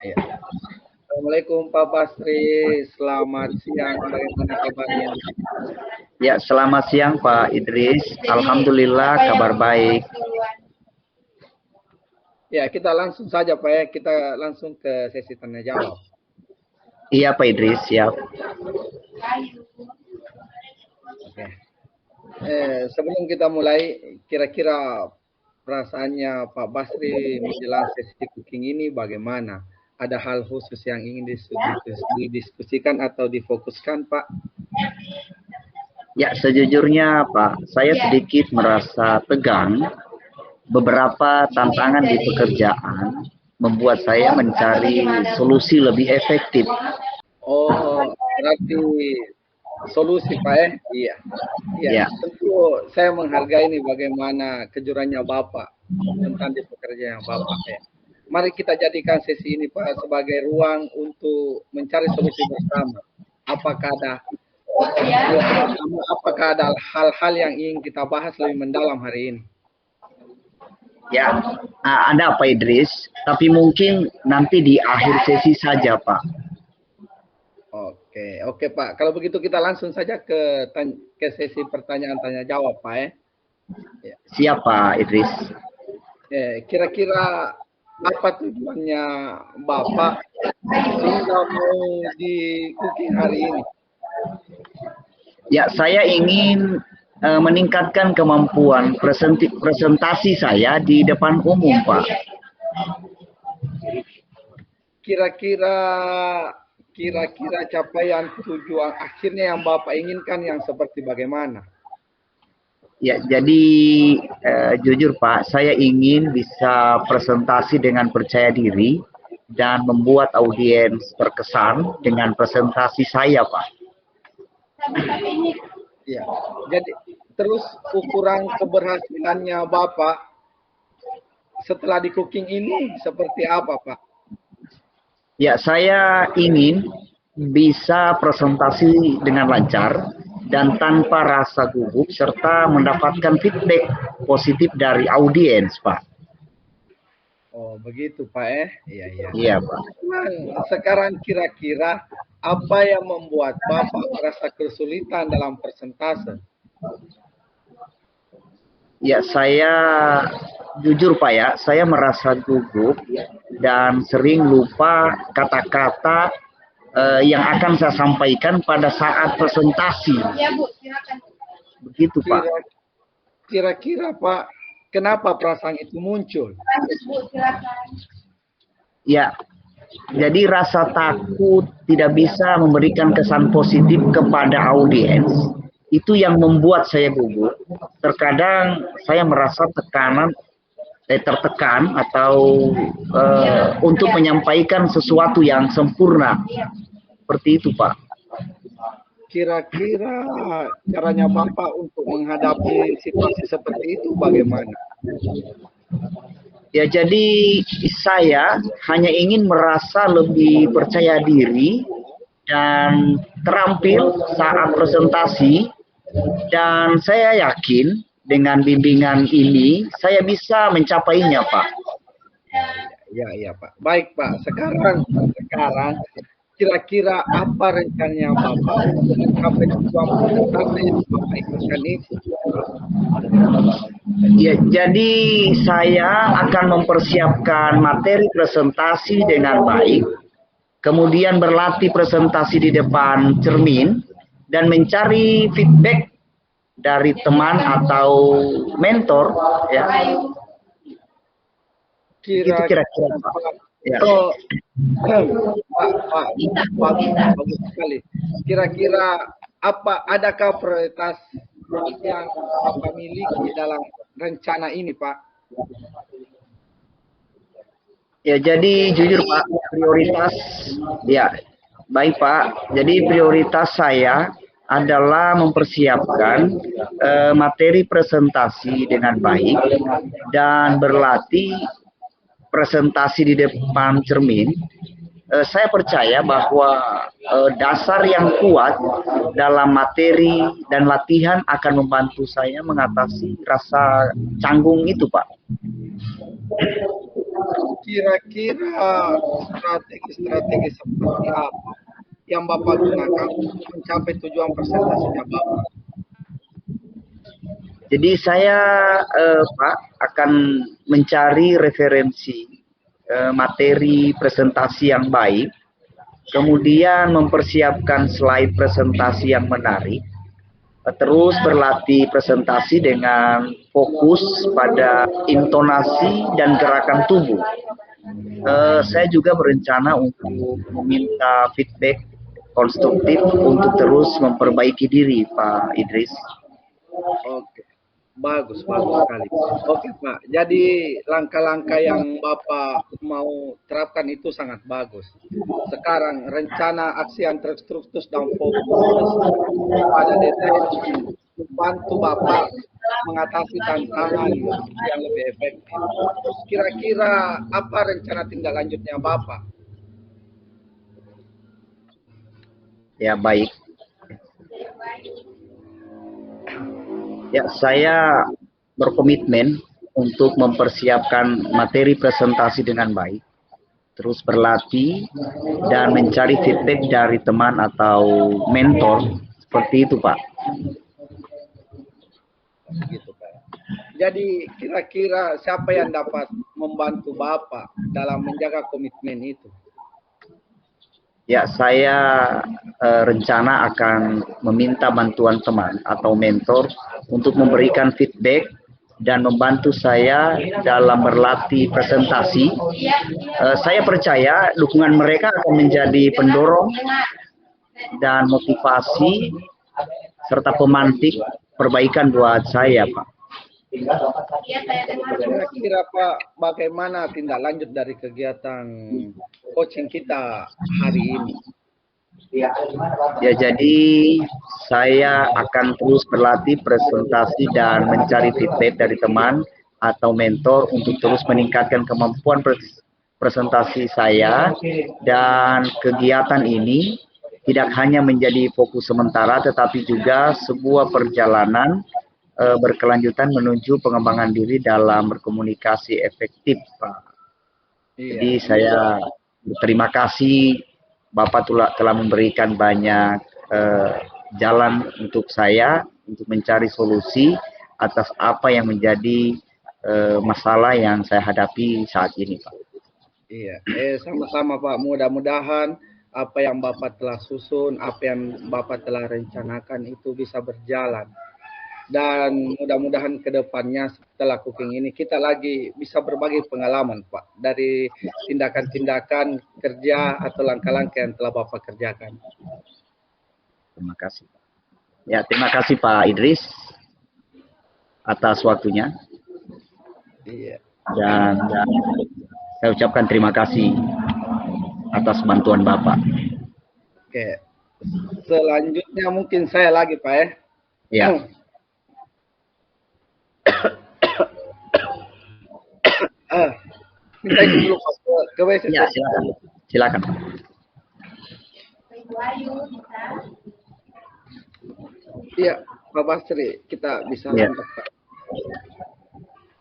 Ya. Assalamualaikum Pak Basri, selamat siang, bagaimana kabarnya? Ya, selamat siang Pak Idris. Alhamdulillah kabar baik. Ya, kita langsung saja Pak ya, kita langsung ke sesi tanya jawab. Iya Pak Idris, siap. Oke. Sebelum kita mulai, kira-kira perasaannya Pak Basri menjelang sesi cooking ini bagaimana? Ada hal khusus yang ingin didiskusikan atau difokuskan Pak? Ya, sejujurnya Pak, saya sedikit merasa tegang. Beberapa tantangan di pekerjaan membuat saya mencari solusi lebih efektif. Oh, berarti solusi Pak ya? Iya. Iya, Ya, tentu saya menghargai ini bagaimana kejurannya Bapak tentang di pekerjaan Bapak ya. Mari kita jadikan sesi ini Pak sebagai ruang untuk mencari solusi bersama. Apakah ada apakah ada hal-hal yang ingin kita bahas lebih mendalam hari ini? ya, ada Pak Idris, tapi mungkin nanti di akhir sesi saja Pak. Oke Pak. Kalau begitu kita langsung saja ke sesi pertanyaan tanya jawab Pak ya. Siap Pak Idris. Kira-kira apa tujuannya Bapak sehingga mau di cooking hari ini? Ya, saya ingin meningkatkan kemampuan presentasi saya di depan umum, Pak. Kira-kira capaian tujuan akhirnya yang Bapak inginkan yang seperti bagaimana? Ya, jadi jujur Pak, saya ingin bisa presentasi dengan percaya diri dan membuat audiens terkesan dengan presentasi saya, Pak. Ya, jadi terus ukuran keberhasilannya Bapak setelah di cooking ini seperti apa, Pak? Ya, saya ingin bisa presentasi dengan lancar dan tanpa rasa gugup serta mendapatkan feedback positif dari audiens, Pak. Oh, begitu, Pak ya? Iya, iya. Iya, Pak. Sekarang kira-kira apa yang membuat Bapak merasa kesulitan dalam presentase? Ya, saya jujur Pak ya, saya merasa gugup dan sering lupa kata-kata yang akan saya sampaikan pada saat presentasi. Ya, Bu, silakan. Begitu, Pak. Kira-kira, Pak, kenapa perasaan itu muncul? Ya, jadi rasa takut tidak bisa memberikan kesan positif kepada audiens. Itu yang membuat saya gugup. Terkadang saya merasa tertekan atau untuk menyampaikan sesuatu yang sempurna. Seperti itu, Pak. Kira-kira caranya Bapak untuk menghadapi situasi seperti itu bagaimana? Ya, jadi saya hanya ingin merasa lebih percaya diri dan terampil saat presentasi, dan saya yakin dengan bimbingan ini saya bisa mencapainya, Pak. Ya, Pak. Baik, Pak. Sekarang kira-kira apa rencananya Bapak untuk mencapai tujuan presentasi yang Bapak inginkan itu? Ya, jadi saya akan mempersiapkan materi presentasi dengan baik, kemudian berlatih presentasi di depan cermin, dan mencari feedback dari teman atau mentor. Ya. Kira-kira ya. Pak, bagus sekali. Kira-kira adakah prioritas yang Bapak miliki dalam rencana ini, Pak? Ya, jadi jujur Pak, prioritas ya baik Pak. Jadi prioritas saya adalah mempersiapkan materi presentasi dengan baik dan berlatih presentasi di depan cermin. Saya percaya bahwa dasar yang kuat dalam materi dan latihan akan membantu saya mengatasi rasa canggung itu, Pak. kira-kira strategi-strategi seperti apa yang Bapak gunakan untuk mencapai tujuan presentasinya Bapak? Jadi saya Pak akan mencari referensi materi presentasi yang baik, kemudian mempersiapkan slide presentasi yang menarik, terus berlatih presentasi dengan fokus pada intonasi dan gerakan tubuh. Saya juga berencana untuk meminta feedback konstruktif untuk terus memperbaiki diri, Pak Idris. Oke, bagus sekali. Oke Pak, jadi langkah-langkah yang Bapak mau terapkan itu sangat bagus. Sekarang rencana aksi yang terstruktur dan fokus pada detail membantu Bapak mengatasi tantangan yang lebih efektif. Kira-kira apa rencana tindak lanjutnya Bapak? Ya, baik. Ya, saya berkomitmen untuk mempersiapkan materi presentasi dengan baik, terus berlatih dan mencari feedback dari teman atau mentor, seperti itu Pak. Gitu, Pak. Jadi kira-kira siapa yang dapat membantu Bapak dalam menjaga komitmen itu? Ya, saya rencana akan meminta bantuan teman atau mentor untuk memberikan feedback dan membantu saya dalam berlatih presentasi. Saya percaya dukungan mereka akan menjadi pendorong dan motivasi serta pemantik perbaikan buat saya, Pak. Kira-kira Pak, bagaimana tindak lanjut dari kegiatan coaching kita hari ini? Ya, jadi saya akan terus berlatih presentasi dan mencari feedback dari teman atau mentor untuk terus meningkatkan kemampuan presentasi saya, dan kegiatan ini tidak hanya menjadi fokus sementara tetapi juga sebuah perjalanan berkelanjutan menuju pengembangan diri dalam berkomunikasi efektif, Pak. Iya. Jadi saya berterima kasih Bapak telah memberikan banyak jalan untuk saya untuk mencari solusi atas apa yang menjadi masalah yang saya hadapi saat ini, Pak. Iya, sama-sama Pak. Mudah-mudahan apa yang Bapak telah susun, apa yang Bapak telah rencanakan itu bisa berjalan. Dan mudah-mudahan ke depannya setelah cooking ini kita lagi bisa berbagi pengalaman Pak dari tindakan-tindakan kerja atau langkah-langkah yang telah Bapak kerjakan. Terima kasih. Ya, terima kasih Pak Idris atas waktunya. Iya. Dan saya ucapkan terima kasih atas bantuan Bapak. Oke. Selanjutnya mungkin saya lagi Pak ya. Ya. Minta izin dulu Pak ke WC. Ya, silakan. Silakan. Iya, Pak Basri, kita bisa lanjut Pak.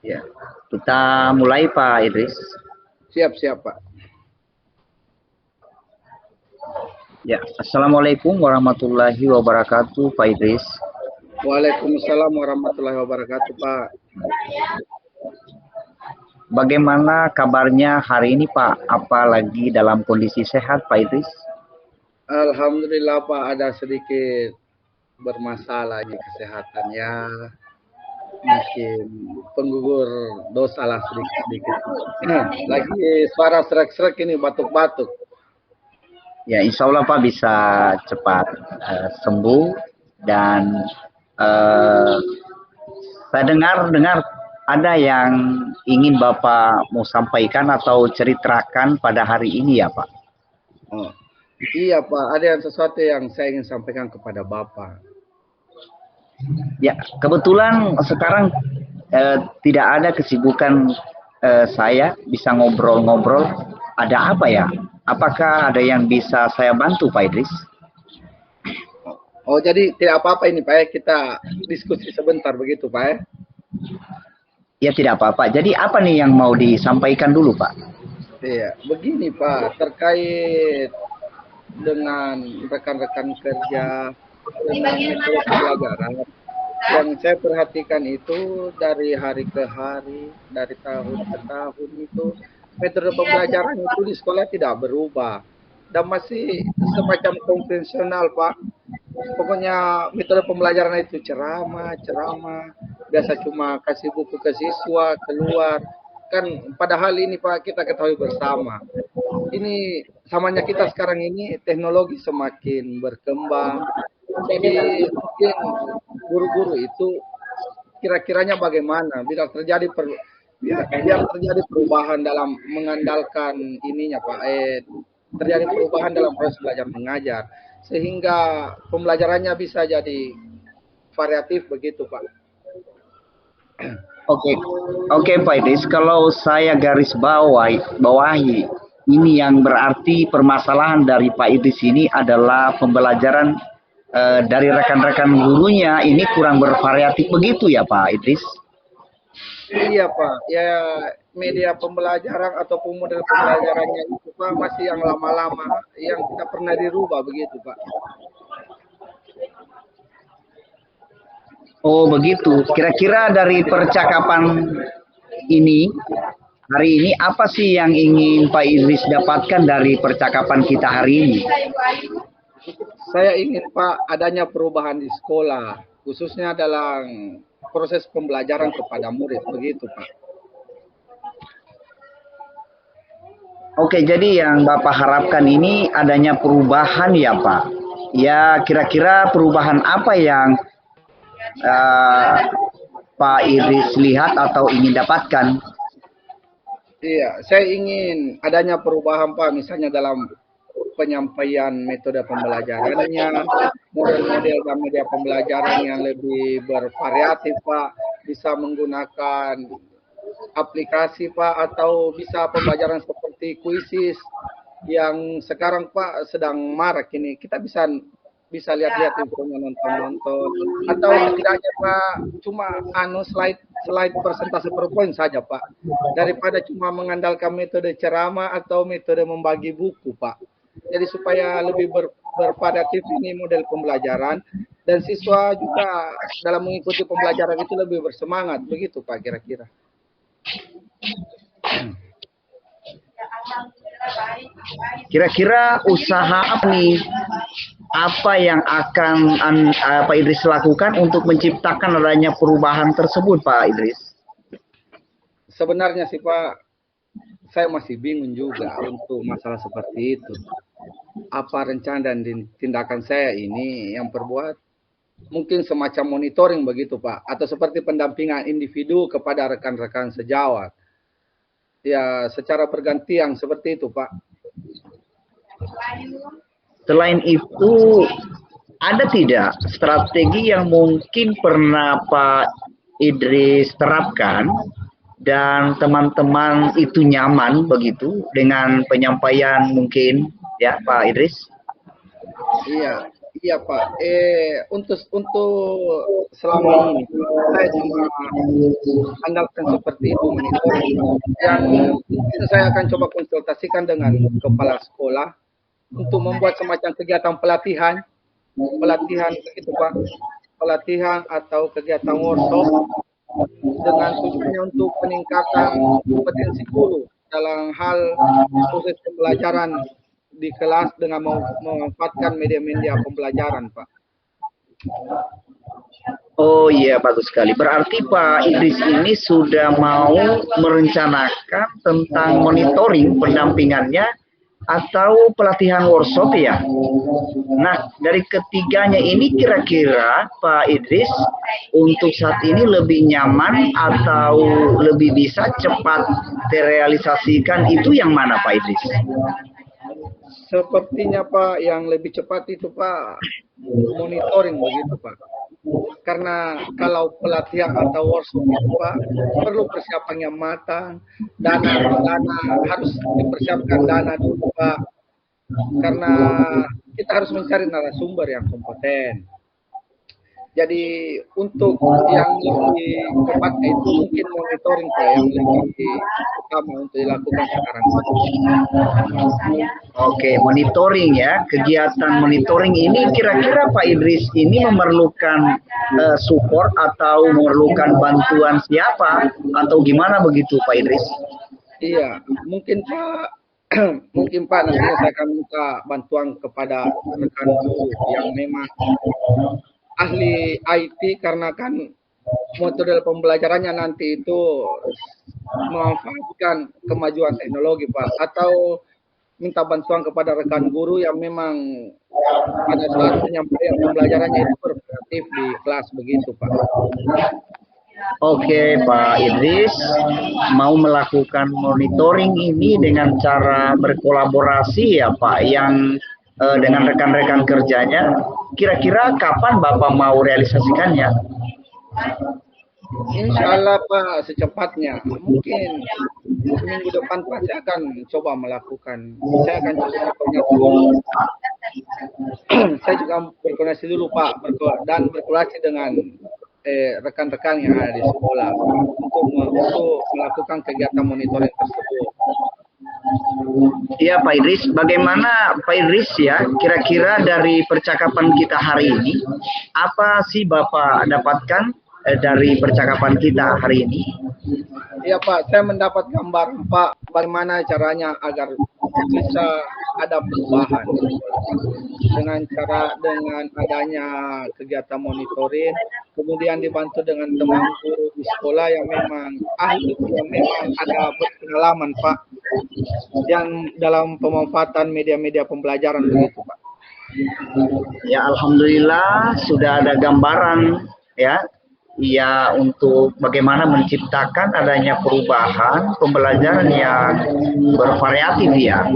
Ya, kita mulai Pak Idris. Siap Pak. Ya, Assalamualaikum warahmatullahi wabarakatuh Pak Idris. Waalaikumsalam warahmatullahi wabarakatuh Pak. Bagaimana kabarnya hari ini Pak? Apalagi dalam kondisi sehat Pak Idris? Alhamdulillah Pak, ada sedikit bermasalah di kesehatannya. Mungkin penggugur dosa lah sedikit. Lagi suara serak-serak ini, batuk-batuk. Ya, insya Allah Pak bisa cepat sembuh. Dan saya dengar ada yang ingin Bapak mau sampaikan atau ceritakan pada hari ini ya Pak? Oh, iya Pak, ada yang sesuatu yang saya ingin sampaikan kepada Bapak. Ya, kebetulan sekarang tidak ada kesibukan saya bisa ngobrol-ngobrol. Ada apa ya? Apakah ada yang bisa saya bantu Pak Idris? Oh, jadi tidak apa-apa ini Pak ya, kita diskusi sebentar begitu Pak ya? Ya, tidak apa-apa. Jadi apa nih yang mau disampaikan dulu Pak? Iya, begini Pak, terkait dengan rekan-rekan kerja, dengan metode pembelajaran, yang saya perhatikan itu dari hari ke hari, dari tahun ke tahun itu, metode pembelajaran itu di sekolah tidak berubah. Dan masih semacam konvensional Pak. Pokoknya metode pembelajaran itu ceramah, ceramah, biasa cuma kasih buku ke siswa, keluar. Kan padahal ini Pak kita ketahui bersama. Ini samanya kita sekarang ini teknologi semakin berkembang. Jadi mungkin guru-guru itu kira-kiranya bagaimana biar terjadi perubahan dalam mengandalkan ininya Pak, terjadi perubahan dalam proses belajar mengajar sehingga pembelajarannya bisa jadi variatif begitu Pak. Oke, oke Pak Idris, kalau saya garis bawahi, ini yang berarti permasalahan dari Pak Idris ini adalah pembelajaran dari rekan-rekan gurunya ini kurang bervariatif begitu ya Pak Idris? Iya Pak, ya media pembelajaran ataupun model pembelajarannya itu Pak masih yang lama-lama yang tidak pernah dirubah begitu Pak. Oh begitu. Kira-kira dari percakapan ini, hari ini apa sih yang ingin Pak Idris dapatkan dari percakapan kita hari ini? Saya ingin Pak adanya perubahan di sekolah, khususnya dalam proses pembelajaran kepada murid begitu Pak. Oke, jadi yang Bapak harapkan ini adanya perubahan ya Pak. Ya kira-kira perubahan apa yang Pak Idris lihat atau ingin dapatkan? Iya, saya ingin adanya perubahan Pak, misalnya dalam penyampaian metode pembelajarannya, model-model dan media pembelajaran yang lebih bervariatif Pak, bisa menggunakan aplikasi Pak, atau bisa pembelajaran seperti kuisis yang sekarang Pak sedang marak ini. Kita bisa bisa lihat-lihat infonya, nonton-nonton, atau setidaknya Pak cuma slide persentase per poin saja Pak, daripada cuma mengandalkan metode ceramah atau metode membagi buku Pak. Jadi supaya lebih bervariatif ini model pembelajaran, dan siswa juga dalam mengikuti pembelajaran itu lebih bersemangat begitu Pak kira-kira. Kira-kira usaha apa nih? Apa yang akan Pak Idris lakukan untuk menciptakan adanya perubahan tersebut, Pak Idris? Sebenarnya sih Pak, saya masih bingung juga untuk masalah seperti itu. Apa rencana dan tindakan saya ini yang perbuat mungkin semacam monitoring begitu Pak, atau seperti pendampingan individu kepada rekan-rekan sejawat. Ya, secara bergantian seperti itu Pak. Selain itu, ada tidak strategi yang mungkin pernah Pak Idris terapkan dan teman-teman itu nyaman begitu dengan penyampaian mungkin ya Pak Idris? Iya, iya Pak. Untuk selama ini saya cuma andalkan seperti itu monitoring. Yang mungkin saya akan coba konsultasikan dengan kepala sekolah untuk membuat semacam kegiatan pelatihan begitu Pak, pelatihan atau kegiatan workshop dengan tujuannya untuk peningkatan kompetensi guru dalam hal proses pembelajaran di kelas dengan memanfaatkan media-media pembelajaran Pak. Oh iya, bagus sekali. Berarti Pak Idris ini sudah mau merencanakan tentang monitoring pendampingannya atau pelatihan workshop ya. Nah, dari ketiganya ini kira-kira Pak Idris untuk saat ini lebih nyaman atau lebih bisa cepat terrealisasikan itu yang mana Pak Idris? Sepertinya Pak yang lebih cepat itu Pak monitoring begitu Pak. Karena kalau pelatihan atau workshop itu Pak perlu persiapan yang matang, dana harus dipersiapkan dana dulu Pak. Karena kita harus mencari narasumber yang kompeten. Jadi untuk yang lebih tepatnya itu mungkin monitoring Pak yang lebih utama untuk dilakukan sekarang. Oke, monitoring ya. Kegiatan monitoring ini kira-kira Pak Idris ini memerlukan support atau memerlukan bantuan siapa atau gimana begitu Pak Idris? Iya, mungkin Pak, mungkin Pak nantinya saya akan minta bantuan kepada rekan guru yang memang ahli IT karena kan metode pembelajarannya nanti itu memanfaatkan kemajuan teknologi Pak, atau minta bantuan kepada rekan guru yang memang pada saat penyampaian pembelajarannya itu berkreatif di kelas begitu Pak. Oke Pak Idris, mau melakukan monitoring ini dengan cara berkolaborasi ya Pak, yang dengan rekan-rekan kerjanya. Kira-kira kapan Bapak mau realisasikannya? Insya Allah Pak, secepatnya. Mungkin minggu depan Pak saya akan coba melakukan. Saya akan coba berkoordinasi dulu. Saya juga berkoordinasi dulu Pak, dan berkolaborasi dengan rekan-rekan yang ada di sekolah untuk melakukan kegiatan monitoring tersebut. Iya Pak Idris, bagaimana Pak Idris ya, kira-kira dari percakapan kita hari ini, apa sih Bapak dapatkan dari percakapan kita hari ini? Iya Pak, saya mendapat gambaran Pak, bagaimana caranya agar bisa ada perubahan dengan adanya kegiatan monitoring, kemudian dibantu dengan teman guru di sekolah yang memang ahli, yang memang ada berpengalaman Pak, yang dalam pemanfaatan media-media pembelajaran begitu Pak. Ya Alhamdulillah sudah ada gambaran ya. Ya, untuk bagaimana menciptakan adanya perubahan pembelajaran yang bervariatif ya.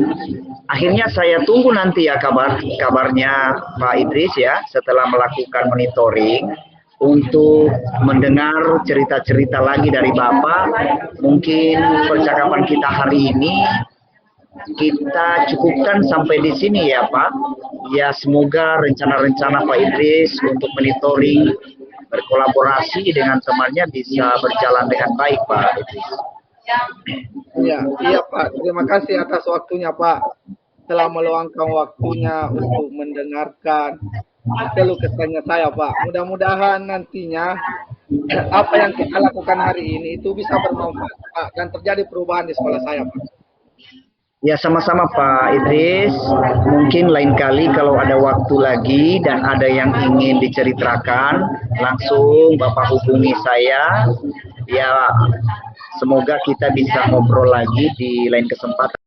Akhirnya saya tunggu nanti ya kabarnya Pak Idris ya, setelah melakukan monitoring, untuk mendengar cerita-cerita lagi dari Bapak. Mungkin percakapan kita hari ini kita cukupkan sampai di sini ya Pak. Ya, semoga rencana-rencana Pak Idris untuk monitoring berkolaborasi dengan temannya bisa berjalan dengan baik Pak Idris. Iya Pak, terima kasih atas waktunya Pak, telah meluangkan waktunya untuk mendengarkan keluh kesahnya saya Pak. Mudah-mudahan nantinya apa yang kita lakukan hari ini itu bisa bermanfaat Pak, dan terjadi perubahan di sekolah saya Pak. Ya sama-sama Pak Idris, mungkin lain kali kalau ada waktu lagi dan ada yang ingin diceritakan, langsung Bapak hubungi saya. Ya semoga kita bisa ngobrol lagi di lain kesempatan.